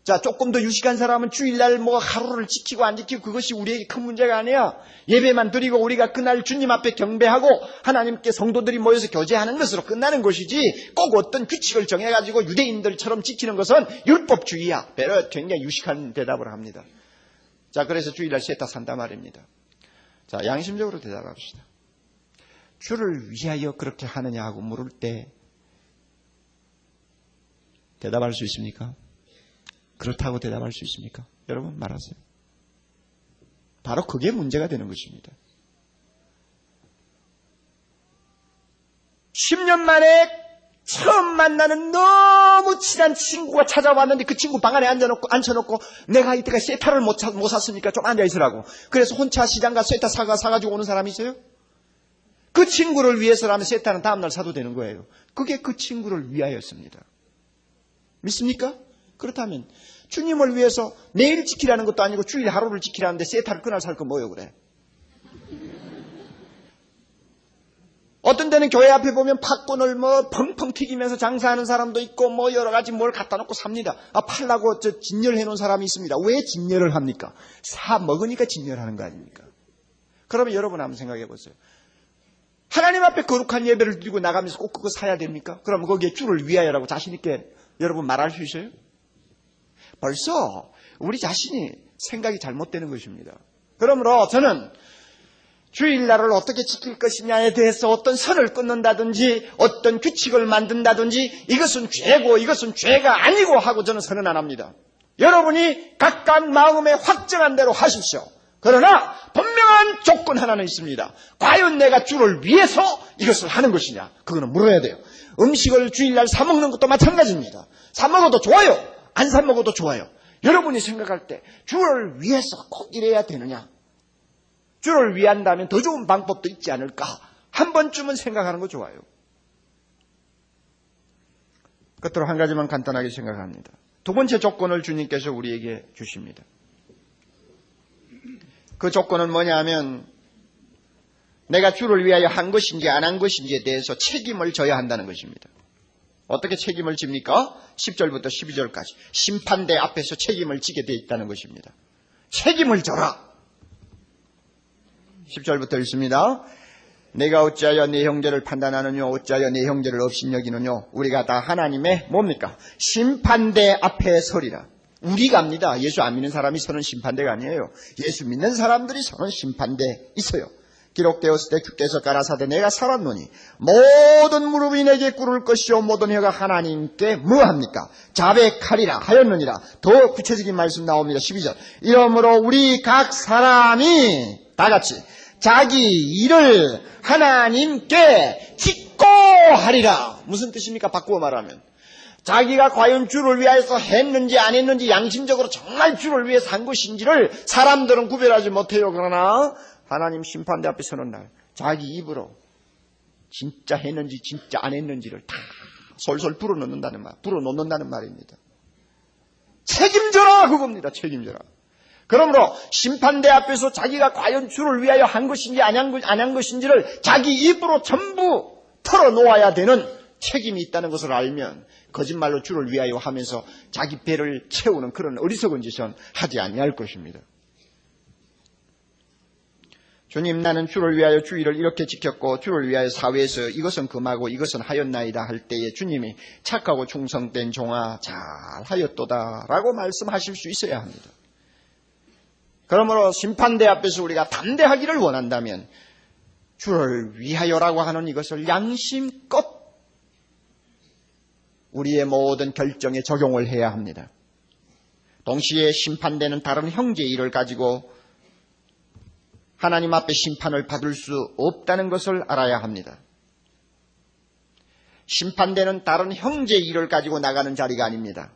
자, 조금 더 유식한 사람은 주일날 뭐 하루를 지키고 안 지키고 그것이 우리에게 큰 문제가 아니야. 예배만 드리고 우리가 그날 주님 앞에 경배하고 하나님께 성도들이 모여서 교제하는 것으로 끝나는 것이지 꼭 어떤 규칙을 정해가지고 유대인들처럼 지키는 것은 율법주의야. 굉장히 유식한 대답을 합니다. 자, 그래서 주일날 세타 산다 말입니다. 자, 양심적으로 대답합시다. 주를 위하여 그렇게 하느냐 하고 물을 때 대답할 수 있습니까? 그렇다고 대답할 수 있습니까? 여러분 말하세요. 바로 그게 문제가 되는 것입니다. 10년 만에 처음 만나는 너무 친한 친구가 찾아왔는데 그 친구 방 안에 앉혀놓고 내가 이때가 세타를 못 샀으니까 좀 앉아있으라고. 그래서 혼자 시장 가서 세타 사가지고 오는 사람이 있어요? 그 친구를 위해서라면 세타는 다음날 사도 되는 거예요. 그게 그 친구를 위하였습니다. 믿습니까? 그렇다면 주님을 위해서 내일 지키라는 것도 아니고 주일 하루를 지키라는데 세타를 그날 살 거 뭐예요 그래? 어떤 데는 교회 앞에 보면 팥꾼을 뭐 펑펑 튀기면서 장사하는 사람도 있고 뭐 여러 가지 뭘 갖다 놓고 삽니다. 팔라고 진열해 놓은 사람이 있습니다. 왜 진열을 합니까? 사 먹으니까 진열하는 거 아닙니까? 그러면 여러분 한번 생각해 보세요. 하나님 앞에 거룩한 예배를 드리고 나가면서 꼭 그거 사야 됩니까? 그러면 거기에 주를 위하여라고 자신 있게 여러분 말할 수 있어요? 벌써 우리 자신이 생각이 잘못되는 것입니다. 그러므로 저는 주일날을 어떻게 지킬 것이냐에 대해서 어떤 선을 끊는다든지 어떤 규칙을 만든다든지 이것은 죄고 이것은 죄가 아니고 하고 저는 선언 안 합니다. 여러분이 각각 마음에 확정한 대로 하십시오. 그러나 분명한 조건 하나는 있습니다. 과연 내가 주를 위해서 이것을 하는 것이냐? 그거는 물어야 돼요. 음식을 주일날 사 먹는 것도 마찬가지입니다. 사 먹어도 좋아요. 안 사 먹어도 좋아요. 여러분이 생각할 때 주를 위해서 꼭 이래야 되느냐? 주를 위한다면 더 좋은 방법도 있지 않을까? 한 번쯤은 생각하는 거 좋아요. 끝으로 한 가지만 간단하게 생각합니다. 두 번째 조건을 주님께서 우리에게 주십니다. 그 조건은 뭐냐 하면 내가 주를 위하여 한 것인지 안 한 것인지에 대해서 책임을 져야 한다는 것입니다. 어떻게 책임을 집니까? 10절부터 12절까지 심판대 앞에서 책임을 지게 되어 있다는 것입니다. 책임을 져라. 10절부터 읽습니다. 내가 어찌하여 내 형제를 판단하느뇨 어찌하여 내 형제를 업신여기느뇨. 우리가 다 하나님의 뭡니까? 심판대 앞에 서리라. 우리가 합니다. 예수 안 믿는 사람이 서는 심판대가 아니에요. 예수 믿는 사람들이 서는 심판대 있어요. 기록되었을 때 주께서 가라사대 내가 살았노니 모든 무릎이 내게 꿇을 것이요 모든 혀가 하나님께 뭐합니까? 자백하리라 하였느니라. 더 구체적인 말씀 나옵니다. 12절. 이러므로 우리 각 사람이 다 같이 자기 일을 하나님께 짓고 하리라. 무슨 뜻입니까? 바꾸어 말하면 자기가 과연 주를 위해서 했는지 안 했는지 양심적으로 정말 주를 위해서 한 것인지를 사람들은 구별하지 못해요. 그러나 하나님 심판대 앞에 서는 날 자기 입으로 진짜 했는지 진짜 안 했는지를 다 솔솔 불어넣는다는 말입니다. 책임져라 그겁니다. 책임져라. 그러므로 심판대 앞에서 자기가 과연 주를 위하여 한 것인지 안 한 것인지를 자기 입으로 전부 털어놓아야 되는 책임이 있다는 것을 알면 거짓말로 주를 위하여 하면서 자기 배를 채우는 그런 어리석은 짓은 하지 아니할 것입니다. 주님 나는 주를 위하여 주일을 이렇게 지켰고 주를 위하여 사회에서 이것은 금하고 이것은 하였나이다 할 때에 주님이 착하고 충성된 종아 잘하였도다 라고 말씀하실 수 있어야 합니다. 그러므로 심판대 앞에서 우리가 담대하기를 원한다면 주를 위하여라고 하는 이것을 양심껏 우리의 모든 결정에 적용을 해야 합니다. 동시에 심판되는 다른 형제의 일을 가지고 하나님 앞에 심판을 받을 수 없다는 것을 알아야 합니다. 심판되는 다른 형제의 일을 가지고 나가는 자리가 아닙니다.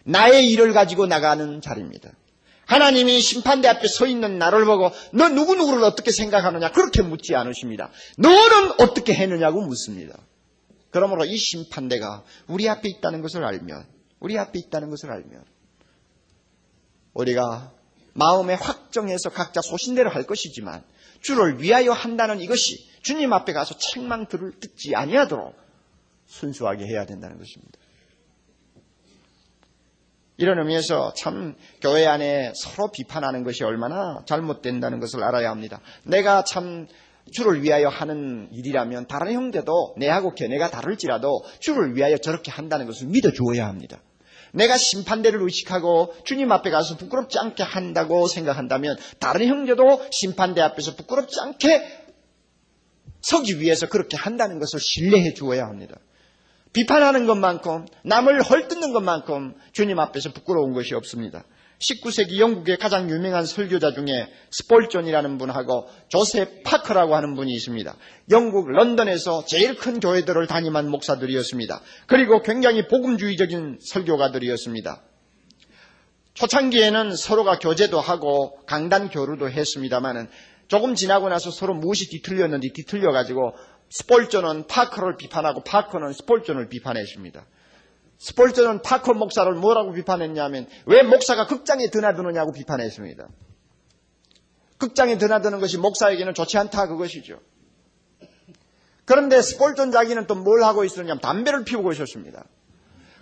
나의 일을 가지고 나가는 자리입니다. 하나님이 심판대 앞에 서 있는 나를 보고 너 누구누구를 어떻게 생각하느냐 그렇게 묻지 않으십니다. 너는 어떻게 했느냐고 묻습니다. 그러므로 이 심판대가 우리 앞에 있다는 것을 알면 우리가 마음에 확정해서 각자 소신대로 할 것이지만 주를 위하여 한다는 이것이 주님 앞에 가서 책망 듣지 아니하도록 순수하게 해야 된다는 것입니다. 이런 의미에서 참 교회 안에 서로 비판하는 것이 얼마나 잘못된다는 것을 알아야 합니다. 내가 참 주를 위하여 하는 일이라면 다른 형제도 내하고 견해가 다를지라도 주를 위하여 저렇게 한다는 것을 믿어주어야 합니다. 내가 심판대를 의식하고 주님 앞에 가서 부끄럽지 않게 한다고 생각한다면 다른 형제도 심판대 앞에서 부끄럽지 않게 서기 위해서 그렇게 한다는 것을 신뢰해 주어야 합니다. 비판하는 것만큼 남을 헐뜯는 것만큼 주님 앞에서 부끄러운 것이 없습니다. 19세기 영국의 가장 유명한 설교자 중에 스폴존이라는 분하고 조셉 파커라고 하는 분이 있습니다. 영국 런던에서 제일 큰 교회들을 담임한 목사들이었습니다. 그리고 굉장히 복음주의적인 설교가들이었습니다. 초창기에는 서로가 교제도 하고 강단 교류도 했습니다마는 조금 지나고 나서 서로 무엇이 뒤틀렸는지 뒤틀려가지고 스폴존은 파커를 비판하고 파커는 스폴존을 비판했습니다. 스폴존은 파커 목사를 뭐라고 비판했냐면 왜 목사가 극장에 드나드느냐고 비판했습니다. 극장에 드나드는 것이 목사에게는 좋지 않다 그것이죠. 그런데 스폴존 자기는 또 뭘 하고 있었냐면 담배를 피우고 있었습니다.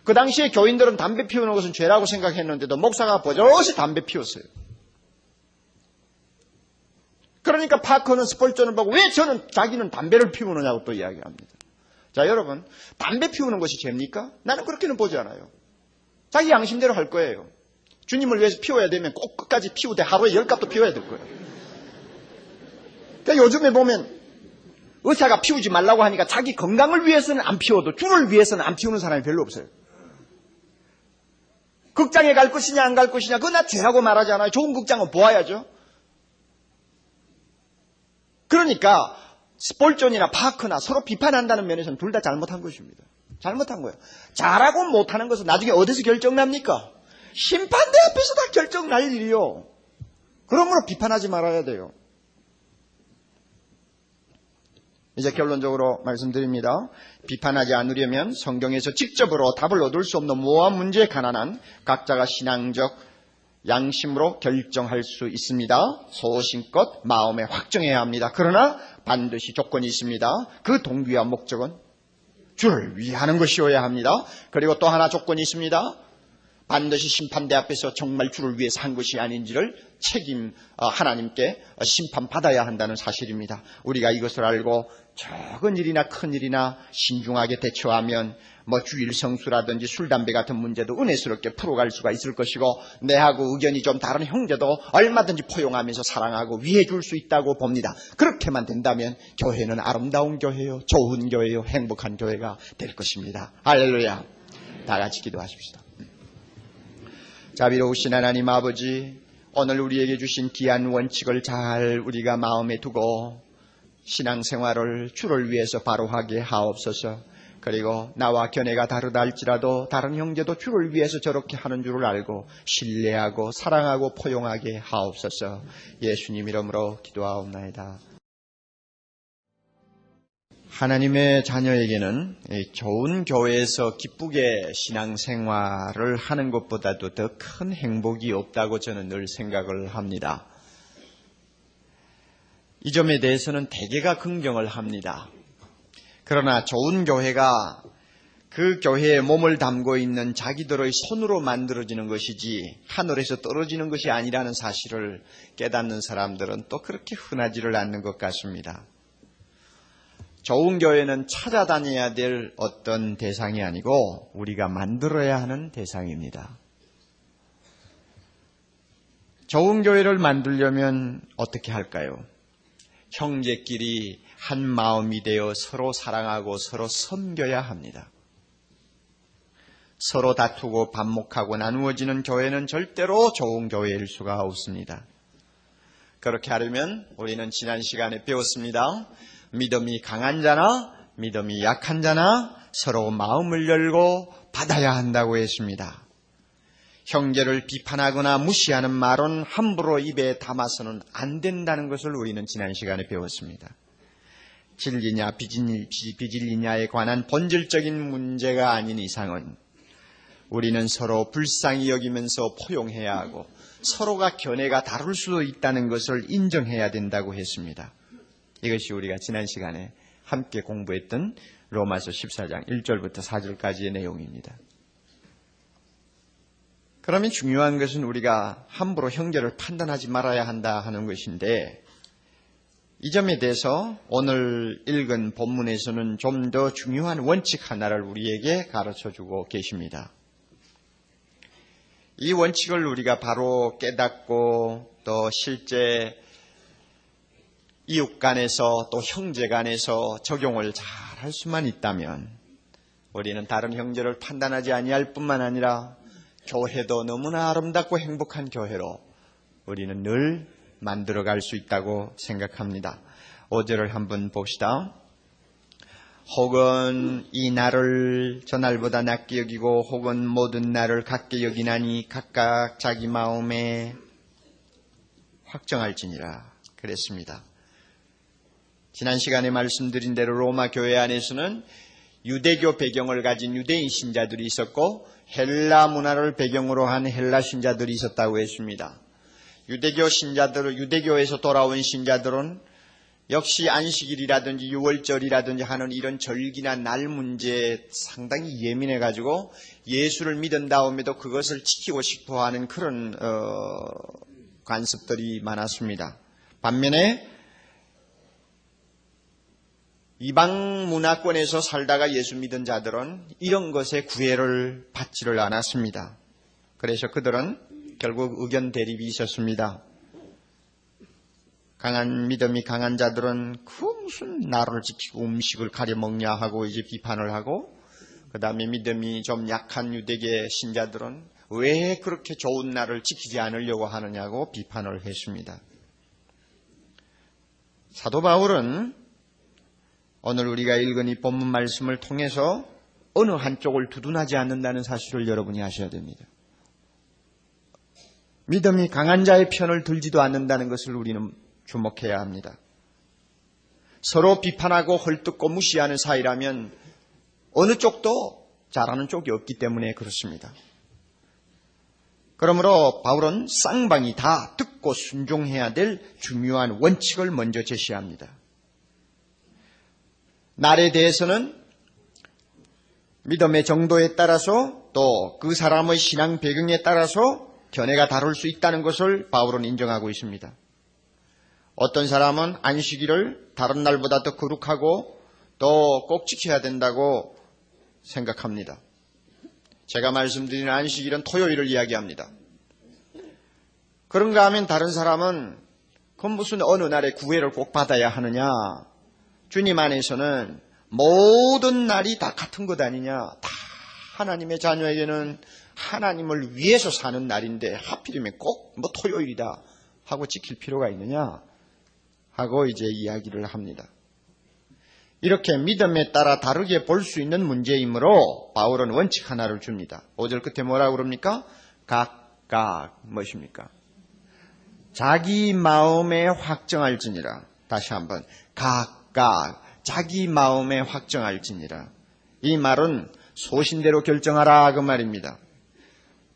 그 당시에 교인들은 담배 피우는 것은 죄라고 생각했는데도 목사가 버젓이 담배 피웠어요. 그러니까 파커는 스폴존을 보고 왜 자기는 담배를 피우느냐고 또 이야기합니다. 자, 여러분, 담배 피우는 것이 죄입니까? 나는 그렇게는 보지 않아요. 자기 양심대로 할 거예요. 주님을 위해서 피워야 되면 꼭 끝까지 피우되 하루에 10갑도 피워야 될 거예요. 그러니까 요즘에 보면 의사가 피우지 말라고 하니까 자기 건강을 위해서는 안 피워도 주를 위해서는 안 피우는 사람이 별로 없어요. 극장에 갈 것이냐 안 갈 것이냐 그건 나 죄라고 말하지 않아요. 좋은 극장은 보아야죠. 그러니까 스폴존이나 파커나 서로 비판한다는 면에서는 둘 다 잘못한 것입니다. 잘못한 거예요. 잘하고 못하는 것은 나중에 어디서 결정납니까? 심판대 앞에서 다 결정날 일이요. 그러므로 비판하지 말아야 돼요. 이제 결론적으로 말씀드립니다. 비판하지 않으려면 성경에서 직접으로 답을 얻을 수 없는 모호한 문제에 관한 각자가 신앙적 양심으로 결정할 수 있습니다. 소신껏 마음에 확정해야 합니다. 그러나 반드시 조건이 있습니다. 그 동기와 목적은 주를 위하는 것이어야 합니다. 그리고 또 하나 조건이 있습니다. 반드시 심판대 앞에서 정말 주를 위해서 한 것이 아닌지를 하나님께 심판받아야 한다는 사실입니다. 우리가 이것을 알고 적은 일이나 큰 일이나 신중하게 대처하면 주일 성수라든지 술, 담배 같은 문제도 은혜스럽게 풀어갈 수가 있을 것이고 내하고 의견이 좀 다른 형제도 얼마든지 포용하면서 사랑하고 위해 줄 수 있다고 봅니다. 그렇게만 된다면 교회는 아름다운 교회요, 좋은 교회요, 행복한 교회가 될 것입니다. 할렐루야. 다 같이 기도하십시다. 자비로우신 하나님 아버지, 오늘 우리에게 주신 귀한 원칙을 잘 우리가 마음에 두고 신앙생활을 주를 위해서 바로 하게 하옵소서. 그리고 나와 견해가 다르다 할지라도 다른 형제도 주를 위해서 저렇게 하는 줄을 알고 신뢰하고 사랑하고 포용하게 하옵소서. 예수님 이름으로 기도하옵나이다. 하나님의 자녀에게는 좋은 교회에서 기쁘게 신앙생활을 하는 것보다도 더 큰 행복이 없다고 저는 늘 생각을 합니다. 이 점에 대해서는 대개가 긍정을 합니다. 그러나 좋은 교회가 그 교회에 몸을 담고 있는 자기들의 손으로 만들어지는 것이지 하늘에서 떨어지는 것이 아니라는 사실을 깨닫는 사람들은 또 그렇게 흔하지를 않는 것 같습니다. 좋은 교회는 찾아다녀야 될 어떤 대상이 아니고 우리가 만들어야 하는 대상입니다. 좋은 교회를 만들려면 어떻게 할까요? 형제끼리 한 마음이 되어 서로 사랑하고 서로 섬겨야 합니다. 서로 다투고 반목하고 나누어지는 교회는 절대로 좋은 교회일 수가 없습니다. 그렇게 하려면 우리는 지난 시간에 배웠습니다. 믿음이 강한 자나 믿음이 약한 자나 서로 마음을 열고 받아야 한다고 했습니다. 형제를 비판하거나 무시하는 말은 함부로 입에 담아서는 안 된다는 것을 우리는 지난 시간에 배웠습니다. 진리냐 비진리냐에 관한 본질적인 문제가 아닌 이상은 우리는 서로 불쌍히 여기면서 포용해야 하고 서로가 견해가 다를 수도 있다는 것을 인정해야 된다고 했습니다. 이것이 우리가 지난 시간에 함께 공부했던 로마서 14장 1절부터 4절까지의 내용입니다. 그러면 중요한 것은 우리가 함부로 형제를 판단하지 말아야 한다 하는 것인데, 이 점에 대해서 오늘 읽은 본문에서는 좀 더 중요한 원칙 하나를 우리에게 가르쳐주고 계십니다. 이 원칙을 우리가 바로 깨닫고 또 실제 이웃 간에서 또 형제 간에서 적용을 잘 할 수만 있다면 우리는 다른 형제를 판단하지 아니할 뿐만 아니라 교회도 너무나 아름답고 행복한 교회로 우리는 늘 만들어갈 수 있다고 생각합니다. 5절을 한번 봅시다. 혹은 이 날을 저 날보다 낮게 여기고 혹은 모든 날을 같게 여기나니 각각 자기 마음에 확정할지니라 그랬습니다. 지난 시간에 말씀드린 대로 로마 교회 안에서는 유대교 배경을 가진 유대인 신자들이 있었고 헬라 문화를 배경으로 한 헬라 신자들이 있었다고 했습니다. 유대교에서 돌아온 신자들은 역시 안식일이라든지 유월절이라든지 하는 이런 절기나 날 문제에 상당히 예민해가지고 예수를 믿은 다음에도 그것을 지키고 싶어 하는 그런 관습들이 많았습니다. 반면에 이방 문화권에서 살다가 예수 믿은 자들은 이런 것에 구애를 받지를 않았습니다. 그래서 그들은 결국 의견 대립이 있었습니다. 강한 믿음이 강한 자들은 그 무슨 나를 지키고 음식을 가려 먹냐 하고 이제 비판을 하고, 그 다음에 믿음이 좀 약한 유대계 신자들은 왜 그렇게 좋은 날을 지키지 않으려고 하느냐고 비판을 했습니다. 사도 바울은 오늘 우리가 읽은 이 본문 말씀을 통해서 어느 한쪽을 두둔하지 않는다는 사실을 여러분이 아셔야 됩니다. 믿음이 강한 자의 편을 들지도 않는다는 것을 우리는 주목해야 합니다. 서로 비판하고 헐뜯고 무시하는 사이라면 어느 쪽도 잘하는 쪽이 없기 때문에 그렇습니다. 그러므로 바울은 쌍방이 다 듣고 순종해야 될 중요한 원칙을 먼저 제시합니다. 날에 대해서는 믿음의 정도에 따라서 또 그 사람의 신앙 배경에 따라서 견해가 다를 수 있다는 것을 바울은 인정하고 있습니다. 어떤 사람은 안식일을 다른 날보다 더 거룩하고 또 꼭 지켜야 된다고 생각합니다. 제가 말씀드린 안식일은 토요일을 이야기합니다. 그런가 하면 다른 사람은 그건 무슨 어느 날에 구애를 꼭 받아야 하느냐, 주님 안에서는 모든 날이 다 같은 것 아니냐, 다 하나님의 자녀에게는 하나님을 위해서 사는 날인데 하필이면 꼭 토요일이다 하고 지킬 필요가 있느냐 하고 이제 이야기를 합니다. 이렇게 믿음에 따라 다르게 볼 수 있는 문제이므로 바울은 원칙 하나를 줍니다. 5절 끝에 뭐라고 그럽니까? 각각 무엇입니까? 자기 마음에 확정할지니라. 다시 한번 각각 자기 마음에 확정할지니라. 이 말은 소신대로 결정하라 그 말입니다.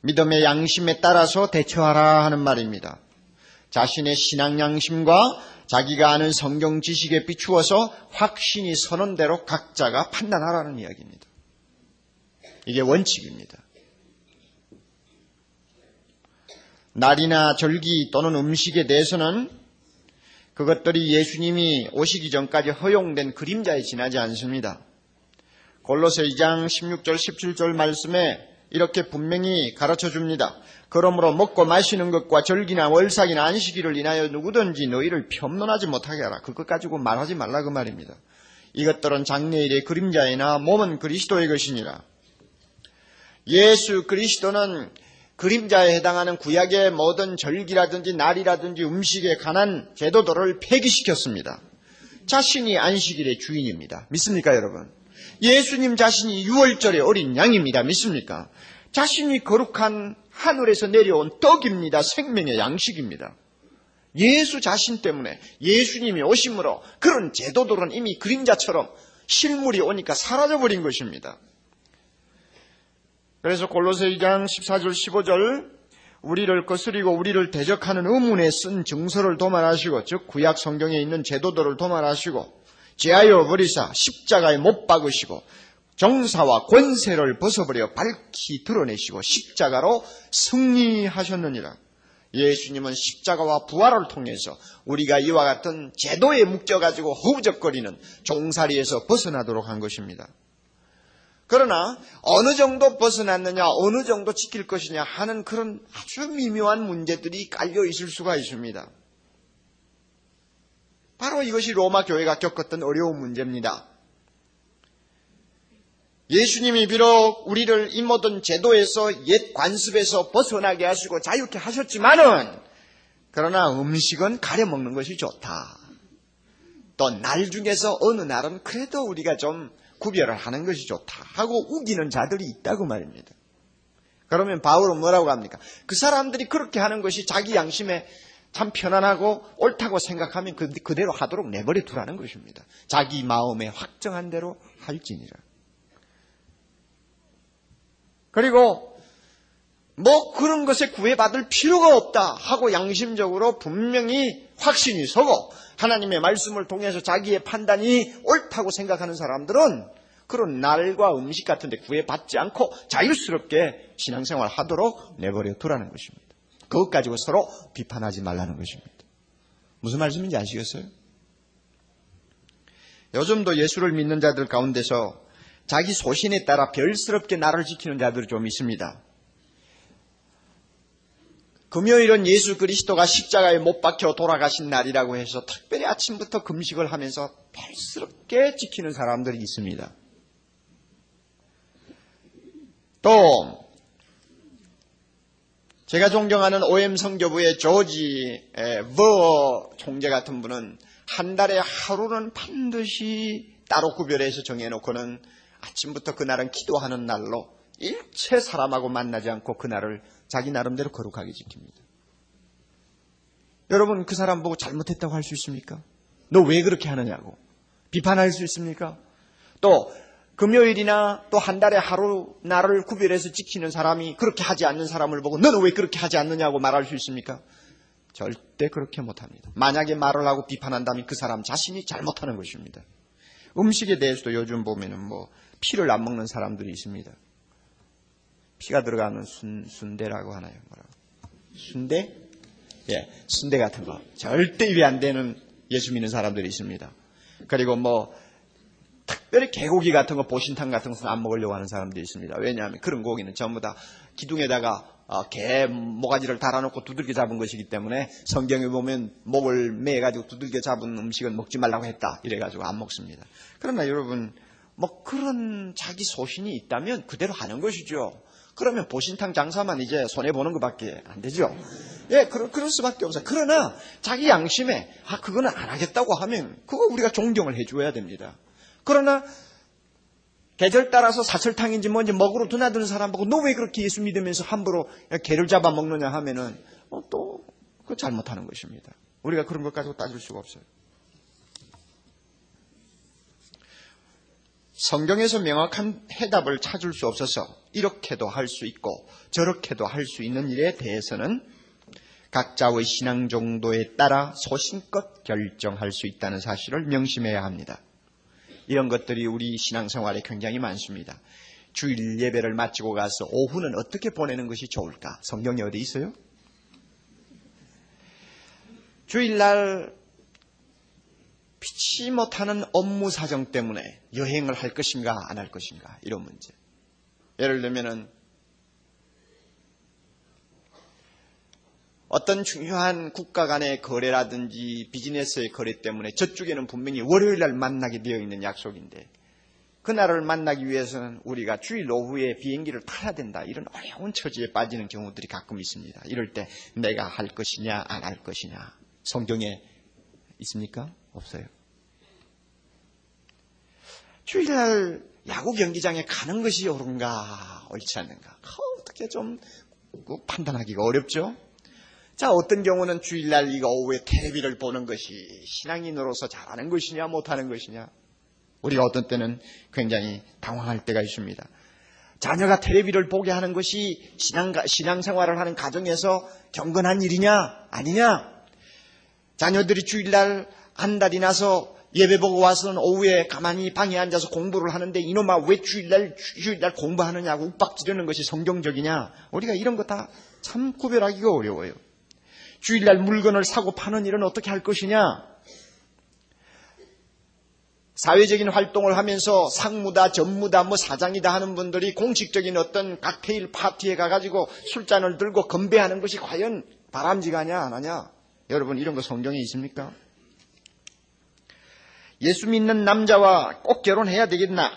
믿음의 양심에 따라서 대처하라 하는 말입니다. 자신의 신앙 양심과 자기가 아는 성경 지식에 비추어서 확신이 서는 대로 각자가 판단하라는 이야기입니다. 이게 원칙입니다. 날이나 절기 또는 음식에 대해서는 그것들이 예수님이 오시기 전까지 허용된 그림자에 지나지 않습니다. 골로새 2장 16절 17절 말씀에 이렇게 분명히 가르쳐 줍니다. 그러므로 먹고 마시는 것과 절기나 월삭이나 안식일을 인하여 누구든지 너희를 편론하지 못하게 하라. 그것 가지고 말하지 말라 그 말입니다. 이것들은 장래일의 그림자이나 몸은 그리스도의 것이니라. 예수 그리스도는 그림자에 해당하는 구약의 모든 절기라든지 날이라든지 음식에 관한 제도들을 폐기시켰습니다. 자신이 안식일의 주인입니다. 믿습니까 여러분? 예수님 자신이 유월절의 어린 양입니다. 믿습니까? 자신이 거룩한 하늘에서 내려온 떡입니다. 생명의 양식입니다. 예수 자신 때문에 예수님이 오심으로 그런 제도들은 이미 그림자처럼 실물이 오니까 사라져버린 것입니다. 그래서 골로새 2장 14절 15절 우리를 거스리고 우리를 대적하는 의문에 쓴 증서를 도말하시고 즉 구약 성경에 있는 제도들을 도말하시고 제하여 버리사 십자가에 못 박으시고 정사와 권세를 벗어버려 밝히 드러내시고 십자가로 승리하셨느니라. 예수님은 십자가와 부활을 통해서 우리가 이와 같은 제도에 묶여가지고 허우적거리는 종살이에서 벗어나도록 한 것입니다. 그러나 어느 정도 벗어났느냐, 어느 정도 지킬 것이냐 하는 그런 아주 미묘한 문제들이 깔려 있을 수가 있습니다. 바로 이것이 로마 교회가 겪었던 어려운 문제입니다. 예수님이 비록 우리를 이 모든 제도에서 옛 관습에서 벗어나게 하시고 자유케 하셨지만은, 그러나 음식은 가려 먹는 것이 좋다. 또 날 중에서 어느 날은 그래도 우리가 좀 구별을 하는 것이 좋다 하고 우기는 자들이 있다고 말입니다. 그러면 바울은 뭐라고 합니까? 그 사람들이 그렇게 하는 것이 자기 양심에 참 편안하고 옳다고 생각하면 그대로 하도록 내버려 두라는 것입니다. 자기 마음에 확정한 대로 할지니라. 그리고 뭐 그런 것에 구애받을 필요가 없다 하고 양심적으로 분명히 확신이 서고 하나님의 말씀을 통해서 자기의 판단이 옳다고 생각하는 사람들은 그런 날과 음식 같은 데 구애받지 않고 자유스럽게 신앙생활 하도록 내버려 두라는 것입니다. 그것 가지고 서로 비판하지 말라는 것입니다. 무슨 말씀인지 아시겠어요? 요즘도 예수를 믿는 자들 가운데서 자기 소신에 따라 별스럽게 나를 지키는 자들이 좀 있습니다. 금요일은 예수 그리스도가 십자가에 못 박혀 돌아가신 날이라고 해서 특별히 아침부터 금식을 하면서 별스럽게 지키는 사람들이 있습니다. 또 제가 존경하는 OM 선교부의 조지 버 총재 같은 분은 한 달에 하루는 반드시 따로 구별해서 정해놓고는 아침부터 그날은 기도하는 날로 일체 사람하고 만나지 않고 그날을 자기 나름대로 거룩하게 지킵니다. 여러분, 그 사람 보고 잘못했다고 할 수 있습니까? 너 왜 그렇게 하느냐고 비판할 수 있습니까? 또 금요일이나 또 한 달에 하루 날을 구별해서 지키는 사람이 그렇게 하지 않는 사람을 보고 너는 왜 그렇게 하지 않느냐고 말할 수 있습니까? 절대 그렇게 못합니다. 만약에 말을 하고 비판한다면 그 사람 자신이 잘못하는 것입니다. 음식에 대해서도 요즘 보면은 뭐 피를 안 먹는 사람들이 있습니다. 피가 들어가는 순대라고 하나요? 뭐라고? 순대? 예, 순대 같은 거 절대 입에 안 되는 예수 믿는 사람들이 있습니다. 그리고 뭐 특별히 개고기 같은 거, 보신탕 같은 것은 안 먹으려고 하는 사람들이 있습니다. 왜냐하면 그런 고기는 전부 다 기둥에다가 개 모가지를 달아놓고 두들겨 잡은 것이기 때문에 성경에 보면 목을 매가지고 두들겨 잡은 음식은 먹지 말라고 했다 이래가지고 안 먹습니다. 그러나 여러분, 뭐 그런 자기 소신이 있다면 그대로 하는 것이죠. 그러면 보신탕 장사만 이제 손해보는 것밖에 안 되죠. 예, 그럴 수밖에 없어요. 그러나 자기 양심에 그거는 안 하겠다고 하면 그거 우리가 존경을 해줘야 됩니다. 그러나 계절 따라서 사철탕인지 뭔지 먹으러 드나드는 사람 보고 너 왜 그렇게 예수 믿으면서 함부로 개를 잡아 먹느냐 하면은 또 그거 잘못하는 것입니다. 우리가 그런 것 가지고 따질 수가 없어요. 성경에서 명확한 해답을 찾을 수 없어서 이렇게도 할 수 있고 저렇게도 할 수 있는 일에 대해서는 각자의 신앙 정도에 따라 소신껏 결정할 수 있다는 사실을 명심해야 합니다. 이런 것들이 우리 신앙생활에 굉장히 많습니다. 주일 예배를 마치고 가서 오후는 어떻게 보내는 것이 좋을까? 성경에 어디 있어요? 주일날 피치 못하는 업무 사정 때문에 여행을 할 것인가 안 할 것인가 이런 문제. 예를 들면은 어떤 중요한 국가 간의 거래라든지 비즈니스의 거래 때문에 저쪽에는 분명히 월요일날 만나게 되어 있는 약속인데 그날을 만나기 위해서는 우리가 주일 오후에 비행기를 타야 된다. 이런 어려운 처지에 빠지는 경우들이 가끔 있습니다. 이럴 때 내가 할 것이냐 안 할 것이냐 성경에 있습니까? 없어요. 주일날 야구 경기장에 가는 것이 옳은가 옳지 않는가 어떻게 좀 판단하기가 어렵죠. 자, 어떤 경우는 주일날 이거 오후에 텔레비를 보는 것이 신앙인으로서 잘하는 것이냐 못하는 것이냐 우리가 어떤 때는 굉장히 당황할 때가 있습니다. 자녀가 텔레비를 보게 하는 것이 신앙생활을 하는 가정에서 경건한 일이냐 아니냐, 자녀들이 주일날 안달이 나서 예배 보고 와서는 오후에 가만히 방에 앉아서 공부를 하는데 이놈아 왜 주일날 공부하느냐고 욱박지르는 것이 성경적이냐. 우리가 이런 거 다 참 구별하기가 어려워요. 주일날 물건을 사고 파는 일은 어떻게 할 것이냐. 사회적인 활동을 하면서 상무다 전무다 사장이다 하는 분들이 공식적인 어떤 칵테일 파티에 가가지고 술잔을 들고 건배하는 것이 과연 바람직하냐 안 하냐. 여러분 이런 거 성경에 있습니까? 예수 믿는 남자와 꼭 결혼해야 되겠나?